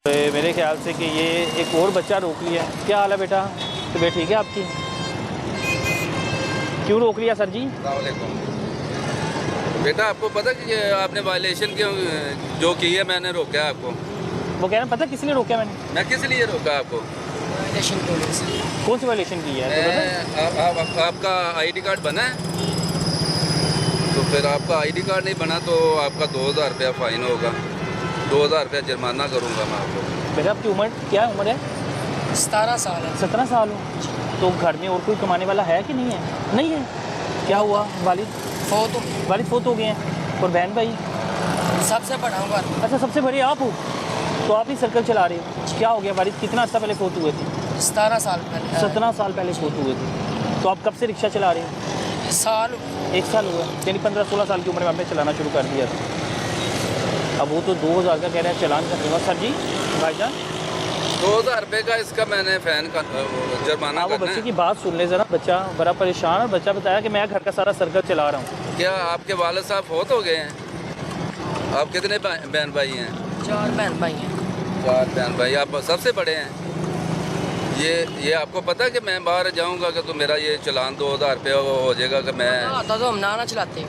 मेरे ख्याल से कि ये एक और बच्चा रोक लिया। क्या हाल है बेटा? तबीयत ठीक है आपकी? क्यों रोक लिया सर जी? बेटा आपको पता कि ये आपने वायलेशन क्यों जो की है, मैंने रोका है आपको। वो कह रहे हैं पता किस लिए रोका मैंने? मैं किस लिए रोका आपको? कौन सी वायलेशन की है? आपका आईडी कार्ड बना है, तो फिर आपका आईडी कार्ड नहीं बना तो आपका 2000 रुपया फ़ाइन होगा, 2000 रुपया जुर्माना करूँगा मैं आपको। बेटा आपकी उम्र क्या उम्र है? 17 साल है। 17 साल हो तो घर में और कोई कमाने वाला है कि नहीं है? नहीं है। क्या हुआ? वालिद फोत हो गए हैं। और बहन भाई? सबसे बड़ा हूँ घर। अच्छा, सबसे बड़े आप हो तो आप ही सर्कल चला रहे हो। क्या हो गया? वालिद कितना अर्सा पहले फोत हुए थे? 17 साल पहले। 17 साल पहले फोत हुए थे। तो आप कब से रिक्शा चला रहे हो? साल 1 साल हुआ, यानी 15-16 साल की उम्र में आपने चलाना शुरू कर दिया था। अब वो तो 2000 का कह रहे हैं चालान कर देगा। सर जी भाईजान 2000 रुपये का इसका मैंने फ़ैन का जुर्माना वो करना बच्चे है। की बात सुन ले ज़रा। बच्चा बड़ा परेशान और बच्चा बताया कि मैं घर का सारा सर्कल चला रहा हूँ। क्या आपके वालिद साहब फौत हो गए हैं? आप कितने बहन भाई हैं? 4 बहन भाई हैं। 4 बहन भाई, आप सबसे बड़े हैं। ये आपको पता है कि मैं बाहर जाऊंगा कि तो मेरा ये चालान 2000 रुपये हो जाएगा कि मैं पता आता तो हम ना चलाते।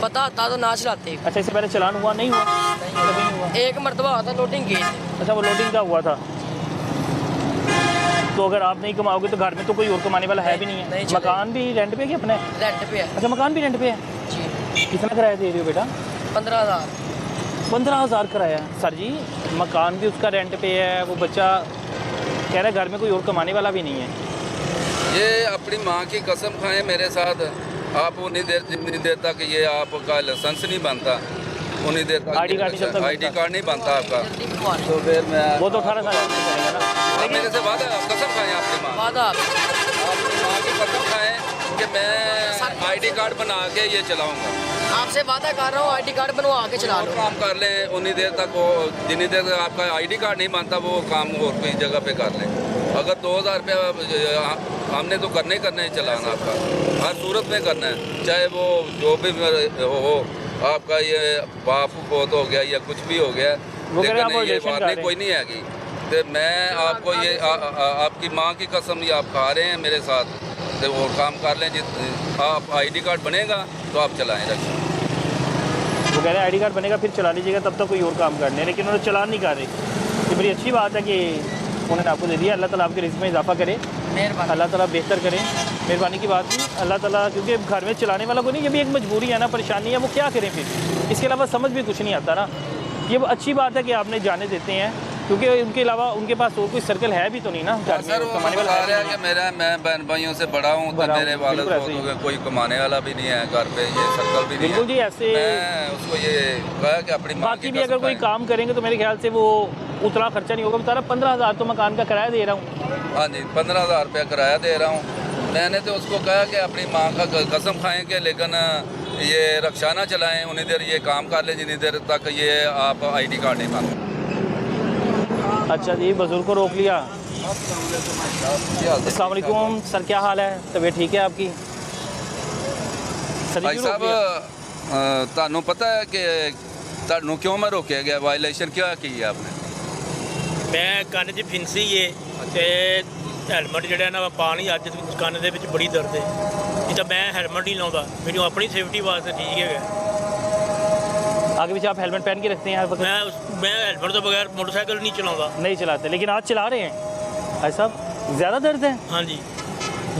पता आता तो ना चलाते। अच्छा, इससे पहले चालान हुआ नहीं हुआ? कभी नहीं हुआ। एक मरतबा आता लोडिंग की। अच्छा, वो लोडिंग का हुआ था। तो अगर आप नहीं कमाओगे तो घर में तो कोई और कमाने वाला है भी नहीं है। नहीं मकान भी रेंट पे है कि अपने? रेंट पे है अच्छा, मकान भी रेंट पे है जी। कितना किराया दे रही हो बेटा? 15,000। 15,000 किराया। सर जी मकान भी उसका रेंट पे है, वो बच्चा कह रहा है घर में कोई और कमाने वाला भी नहीं है। ये अपनी माँ की कसम खाएं मेरे साथ, आप उन्हीं देर तक ये आपका लाइसेंस नहीं बनता, उन्हीं देर तक आईडी कार्ड नहीं बनता आपका। जल्दी बनवा लें। तो फिर मैं वो तो 18 साल का करेगा ना। आप मेरे से वादा कसम खाएं अपनी माँ, वादा अपनी माँ की कसम खाएं कि मैं आईडी कार्ड बना के ये चलाऊँगा। आपसे वादा कर रहा हूँ, आईडी कार्ड बनवा के चला लो। काम कर लें उन्हीं देर तक, वो जितनी देर तक आपका आईडी कार्ड नहीं बनता वो काम और कोई जगह पे कर लें। अगर 2000 रुपया हमने तो करने ही चलाना आपका, हर सूरत में करना है, चाहे वो जो भी हो आपका ये बाप बहुत हो गया या कुछ भी हो गया, लेकिन ये वार्निंग कोई नहीं आएगी। तो मैं आपको ये आपकी माँ की कसम ये आप खा रहे हैं मेरे साथ, तो वो काम कर लें। आप आईडी कार्ड बनेगा तो आप चलाएँ रखें। वो कह रहे हैं आईडी कार्ड बनेगा फिर चला लीजिएगा, तब तक कोई और काम करने, लेकिन उन्होंने चलान नहीं कर रहे। ये बड़ी अच्छी बात है कि उन्होंने आपको दे दिया। अल्लाह ताला आपके रिज़्क़ में इजाफा करे, अल्लाह ताला बेहतर करें। मेहरबानी की बात नहीं अल्लाह ताला, क्योंकि घर में चलाने वाला को नहीं, ये भी एक मजबूरी है ना, परेशानी है। वो क्या करें फिर, इसके अलावा समझ भी कुछ नहीं आता ना। ये अच्छी बात है कि आपने जाने देते हैं, क्योंकि उनके अलावा उनके पास और कोई सर्कल है भी तो नहीं ना घर में कमाने वाला है कि मैं बहन भाइयों से बड़ा हूँ, तो मेरे वालिद को कोई कमाने वाला भी नहीं है घर पे, ये सर्कल भी नहीं है। बिल्कुल जी, ऐसे मैं उसको ये कहा कि अपनी बाकी भी अगर कोई काम करेंगे तो मेरे ख्याल से वो उतना खर्चा नहीं होगा। बता रहा 15,000 तो मकान का किराया दे रहा हूँ। हाँ जी, 15,000 रुपया किराया दे रहा हूँ। मैंने तो उसको कहा कि अपनी माँ का कसम खाएंगे, लेकिन ये रक्षा ना चलाएं, उन्हीं देर ये काम कर लें जितनी देर तक ये आप आईडी कार्ड नहीं बनते। अच्छा जी, बुजुर्ग को रोक लिया। अस्सलाम वालेकुम सर, क्या हाल है? तबीयत ठीक है आपकी? भाई साहब ਤੁਹਾਨੂੰ पता है कि ਤੁਹਾਨੂੰ क्यों मैं रोके गया? वायलेशन क्या की है आपने? ਮੈਂ ਕੰਨ 'ਚ ਫਿੰਸੀ ਏ ਤੇ ਹੈਲਮਟ ਜਿਹੜਾ ਨਾ ਪਾ ਨਹੀਂ, ਅੱਜ ਕੰਨ ਦੇ ਵਿੱਚ ਬੜੀ ਦਰਦ ਹੈ। ਨਹੀਂ ਤਾਂ ਮੈਂ ਹੈਲਮਟ ਨਹੀਂ ਲਾਉਂਦਾ, ਮੈਨੂੰ ਆਪਣੀ ਸੇਫਟੀ ਵਾਸਤੇ ठीक है। आगे पीछे आप हेलमेट पहन के रखते हैं हर वक्त? मैं हेलमेट तो बगैर मोटरसाइकिल नहीं चलाऊंगा। नहीं चलाते, लेकिन आज चला रहे हैं भाई साहब। ज़्यादा दर्द है? हाँ जी,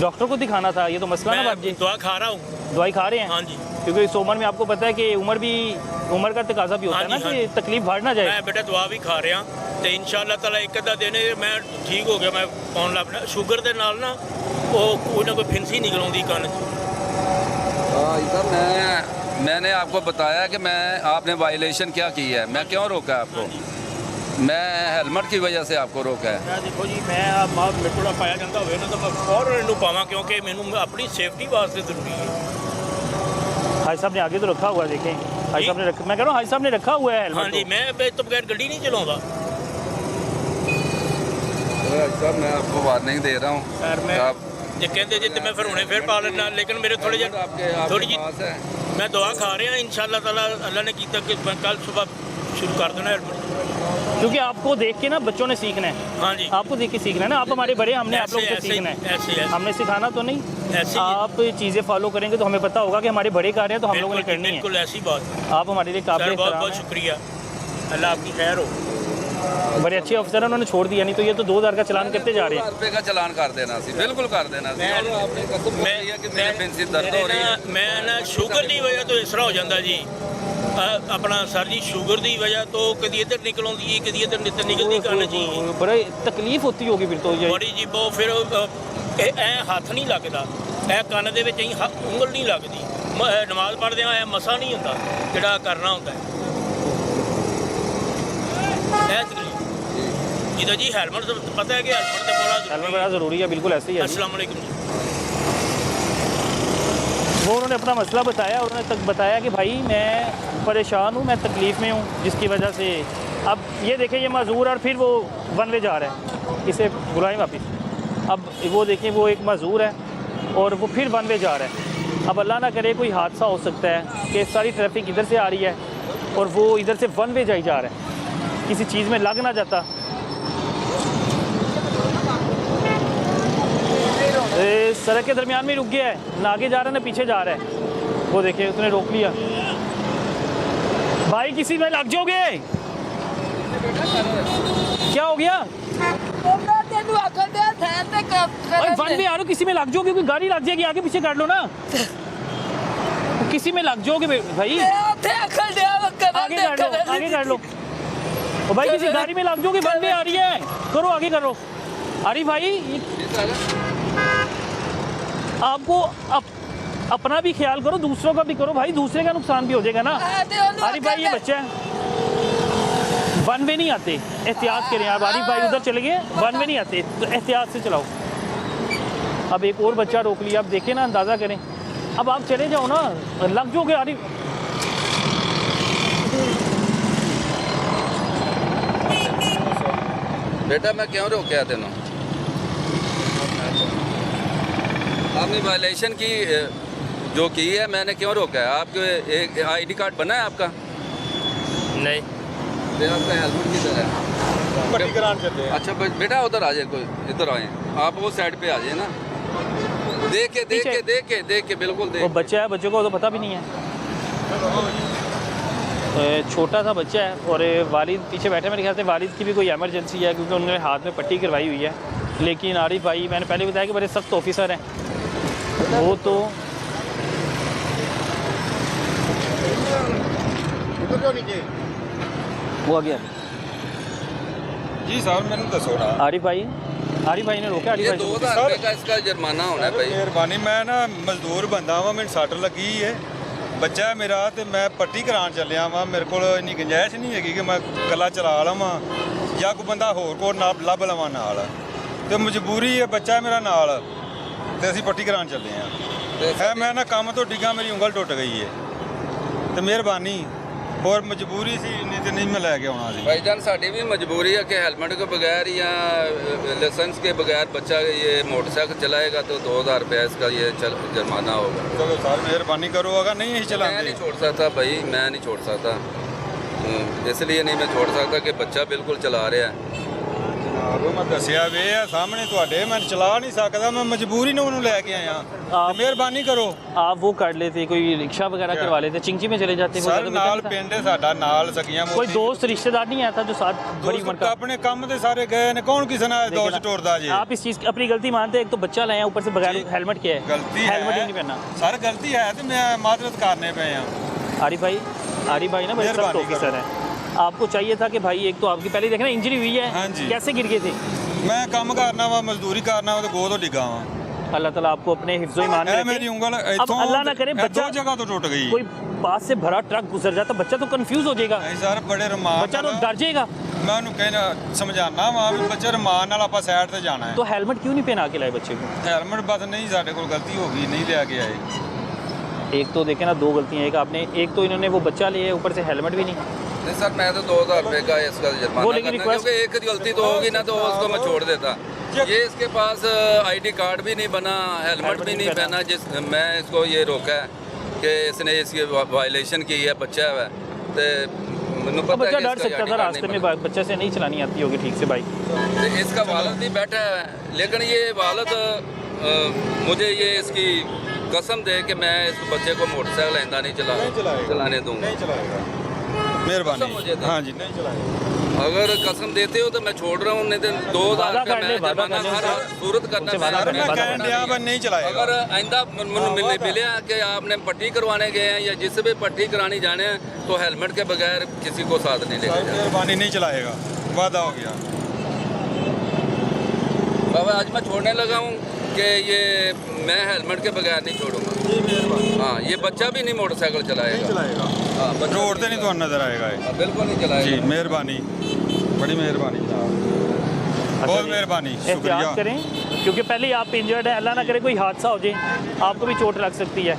डॉक्टर को दिखाना था, ये तो मसला ना बात जी। मैं दवा खा रहा हूँ। दवाई खा रहे हैं? हाँ जी, क्योंकि इस उम्र में आपको पता है कि उम्र का तकाजा भी होता है ना कि तकलीफ बढ़ ना जाए। मैं बेटा दवा भी खा रहा तो इंशाअल्लाह ताला एक अद्धा दिन मैं ठीक हो गया। मैं पाउन लग पा शुगर के नाल ना वो कोई ना कोई फिंसी निकल आती कंन 'ਚ। मैंने आपको बताया कि आपने वायलेशन क्या की है, मैं क्यों रोका आपको? मैं हेलमेट की वजह से आपको रोका है। देखो जी, मैं मेरे को पाया जाता हो ना तो मैं फौरन इनू पावां, क्योंकि मैनू अपनी सेफ्टी वास्ते जरूरी है। हाजी साहब ने आगे तो रखा हुआ है, देखें हाजी साहब ने रखा, मैं कह रहा हूँ हाजी साहब ने रखा हुआ है हेलमेट। हाँ जी, मैं तो बगैर गड्डी नहीं चलाऊंगा। साहब मैं आपको वार्निंग दे रहा हूँ। सर मैं जे कहते जी तो मैं फिर हुणे फिर पा लेना, लेकिन मेरे थोड़ी जी मैं दवा खा रहा इंशाअल्लाह ताला, अल्लाह ने किया कि मैं कल सुबह शुरू कर देना हेलमेट। क्योंकि आपको देख के ना बच्चों ने सीखना है, हाँ जी, आपको देख के सीखना है ना, आप हमारे बड़े, हमने आप लोगों से सीखना है, ऐसे हमने सिखाना तो नहीं। ऐसे ही है। आप चीज़ें फॉलो करेंगे तो हमें पता होगा कि हमारे बड़े कार्य हैं तो हम लोगों ने करनी है। बिल्कुल ऐसी बात। आप हमारे लिए काबिल सर बहुत एहतराम बहुत हैं। शुक्रिया, अल्लाह आपकी खैर हो। बड़े अच्छे अफसर हैं, उन्होंने छोड़ दिया, नहीं तो ये तो 2000 का चालान करते जा रहे हैं। 2000 रुपये का चालान कर देना सी, बिल्कुल कर देना सी। और आपने कसम खाई है कि मेरे पेंसिल दर्द हो रही है। मैं ना शुगर की वजह तो इस तरह हो जाता जी, अपना सर जी शुगर की वजह तो कभी इधर निकल आती है, कभी इधर निकलती कन्न जी, बड़ा तकलीफ होती होगी फिर तो ये। बड़ी जी बहुत। फिर ऐ हत्थ नहीं लगता, ऐ कन्न दे विच उंगल नहीं लगती, नमाज पढ़दे ऐ मसा नहीं होता जिहड़ा करना होता है। ऐ तकलीफ जिदा जी हेलमेट तो पता है कि हेलमेट तो हेलमेट बड़ा बड़ा ज़रूरी है, बिल्कुल ऐसे ही है। अस्सलाम वालेकुम जी। वो उन्होंने अपना मसला बताया, उन्होंने तक बताया कि भाई मैं परेशान हूँ, मैं तकलीफ़ में हूँ, जिसकी वजह से अब ये देखें ये माजूर और फिर वो वन वे जा रहा है, इसे बुलाएं वापिस। अब वो देखें वो एक माजूर है और वो फिर वन वे जा रहा है। अब अल्लाह ना करे कोई हादसा हो सकता है कि सारी ट्रैफिक इधर से आ रही है और वो इधर से वन वे जाई जा रहा है, किसी चीज़ में लग ना जाता। सड़क के दरमियान में रुक गया है, ना आगे जा रहा है ना पीछे जा रहा है। वो देखिए उसने रोक लिया। भाई किसी में लग जाओगे, क्या हो गया? वन वे आ रहे, किसी में लग जाओगे, कोई गाड़ी लग जाएगी, आगे पीछे कर लो ना। किसी में लग जाओगे भाई, आगे कर लो, आगे कर लो। ओ भाई किसी गाड़ी में लग जाओगे, वन वे आ रही है, करो आगे करो। अरे भाई आपको अपना भी ख्याल करो, दूसरों का भी करो भाई, दूसरे का नुकसान भी हो जाएगा ना। अरे भाई ये बच्चा है, वन वे नहीं आते, एहतियात करें आप। आरिफ भाई उधर चले गए, वन वे नहीं आते तो एहतियात से चलाओ। अब एक और बच्चा रोक लिया, अब देखें ना, अंदाज़ा करें। अब आप चले जाओ ना, लग जाओगे। आरिफ बेटा मैं क्यों रोका तेनों? आपने वायलेशन की जो की है, मैंने क्यों रोका है? आपके एक आईडी कार्ड बना है आपका? नहीं, फिर आपका हेलमेट किधर है? पट्टी करान चलते हैं। अच्छा बेटा उधर आ जाए, कोई इधर आए, आप वो साइड पे आ जाए ना। देख के बिल्कुल वो देख। बच्चा है, बच्चे को तो पता भी नहीं है, छोटा सा बच्चा है और वालिद पीछे बैठे। मेरे ख्याल से वालिद की भी कोई इमरजेंसी है क्योंकि उन्होंने हाथ में पट्टी करवाई हुई है। लेकिन आरिफ भाई मैंने पहले बताया कि बड़े सख्त ऑफिसर हैं, वो तो वो आ गया जी सर मैंने दसो ना। आरिफ भाई ने रोका। आरिफ ये भाई 2000 रुपये का इसका जुर्माना होना है भाई। मेहरबानी, मैं ना मजदूर बंदा वा, मैंने सट लगी है, बच्चा है मेरा तो मैं पट्टी करान चलिया वा। मेरे को इन्नी गुंजाइश नहीं है कि मैं कला चला लवां या कोई बंदा होर को लभ लवां नाल, तो मजबूरी है, बच्चा है मेरा नाल ते असीं पट्टी करान चले हैं। मैं ना काम तो डिग्गा, मेरी उंगल टुट गई है, तो मेहरबानी और मजबूरी सी, नहीं तो नहीं मैं लैके आना सी। भाईजान साड़ी भी मजबूरी है कि हेलमेट के बगैर या लाइसेंस के बगैर बच्चा ये मोटरसाइकिल चलाएगा तो 2000 रुपया इसका ये जुर्माना होगा। चलो सर मेहरबानी करो, अगर नहीं मैं चलाते नहीं छोड़ सकता भाई, मैं नहीं छोड़ सकता, इसलिए नहीं मैं छोड़ सकता कि बच्चा बिल्कुल चला रहा है। मैं दसिया वे सामने तुहाडे, मैं चला नहीं सकता, मैं मजबूरी ने उन्होंने लेके आया। आप- मेहरबानी करो आप वो कर लेते, कोई रिक्शा वगैरह करवा लेते, चिंची में चले जाते। कोई सर ज़्यादा नाल बेहतर नहीं पिंड है साडा, नाल सकियां था? कोई दोस्त रिश्तेदार नहीं आया था जो साथ बड़ी उम्र का? अपने काम ते सारे गए ने, कौन किसी ने देखिए दोस्त ना, टोरदा जी। आप इस चीज़ की अपनी गलती मानते हैं? एक तो बच्चा लाया, ऊपर से बगैर जी। हेलमेट किया है, गलती है, हेलमेट ही नहीं पहना। सर गलती है तो मैं माजरत करने पे हैं। आरिफ भाई ना बड़े सख्त मेहरबानी ऑफिसर हैं। आपको चाहिए था कि भाई एक तो आपकी पहले देखना इंजरी हुई है, हाँ जी। कैसे गिर गए थे? मैं काम करना वा, मजदूरी करना वा, तो गो तो डिगा वा। अल्लाह ताला आपको अपने हिफ्ज़ो ईमान में ए रखे। मेरी उंगल अब इथों अल्लाह ना करे दो बच्चा जगह तो टूट गई। कोई पास से भरा ट्रक गुजर जाता, बच्चा तो कंफ्यूज हो जाएगा, नहीं सर बड़े रमान बच्चा तो डर जाएगा। मैं उन्हें कहना समझाना वा भी बच्चे रमान नाल आपां साइड ते जाना है। तो हेलमेट क्यों नहीं पहना के लाए बच्चे को? हेलमेट बस नहीं, साढ़े को गलती हो गई, नहीं लेके आए। एक तो देखे ना, दो गलतियाँ, एक आपने, एक तो इन्होंने वो बच्चा लिया, ऊपर से हेलमेट भी नहीं। नहीं सर मैं तो 2000 रुपये का इसका जुर्माना वो लेकिन करना, रिक्वेस्ट- क्योंकि एक गलती तो होगी ना, तो उसको मैं छोड़ देता। ये इसके पास आईडी कार्ड भी नहीं बना, हेलमेट भी नहीं पहना, जिस मैं इसको ये रोका है कि इसने इसकी वायलेशन की है, बच्चा है तो मैंने अब पता बच्चा है कि डर इसका सकता ID था कार्ड रास्ते नहीं में, बच्चे से नहीं चलानी आती होगी ठीक से बाइक। बना। तो इसका वालद भी बैठा है, लेकिन ये वालद मुझे ये इसकी कसम दे कि मैं इस बच्चे को मोटरसाइकिल आइंदा नहीं चलाने दूंगा। नहीं चलाएगा, कसम मेहरबानी। मुझे दे। हाँ जी, नहीं चलाएगा। अगर कसम देते हो तो मैं छोड़ रहा हूँ, नहीं तो 2000 वादा का कर ले, मैं वादा जुर्माना कर ले हर सूरत करना उनसे वादा मैं कर ले, मैं वादा कहने दिया, मैं नहीं चलाएगा। अगर आइंदा मिले कि आपने पट्टी करवाने गए हैं या जिससे भी पट्टी करानी जाने हैं तो हेलमेट के बगैर किसी को साथ नहीं लेके जाना। मेहरबानी, नहीं चलाएगा, वादा हो गया। बाबा आज मैं छोड़ने लगा हूँ कि ये मैं हेलमेट के बगैर नहीं छोड़ूंगा। हाँ, ये बच्चा भी नहीं मोटरसाइकिल चलाएगा। चलाएगा, हाँ, बच्चा रोड पे नहीं तो नजर आएगा ये। हाँ, बिल्कुल नहीं चलाएगा। जी मेहरबानी, बड़ी मेहरबानी जनाब, बहुत जी। मेहरबानी, एहतियात शुक्रिया। करें, क्योंकि पहले ही आप इंजर्ड हैं, अल्लाह ना करे कोई हादसा हो जाए, आपको भी चोट लग सकती है।